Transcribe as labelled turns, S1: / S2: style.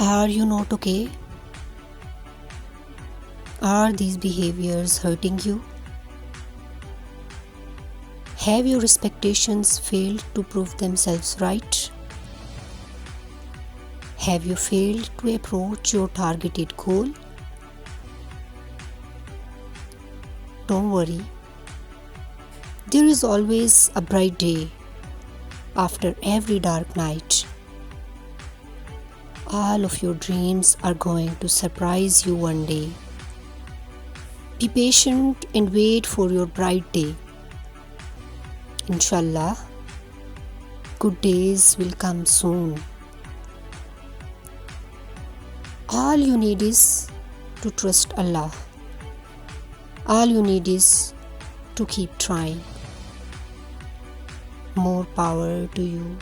S1: Are you not okay? Are these behaviors hurting you? Have your expectations failed to prove themselves right? Have you failed to approach your targeted goal? Don't worry. There is always a bright day after every dark night. All of your dreams are going to surprise you one day. Be patient and wait for your bright day. Inshallah, good days will come soon. All you need is to trust Allah. All you need is to keep trying. More power to you.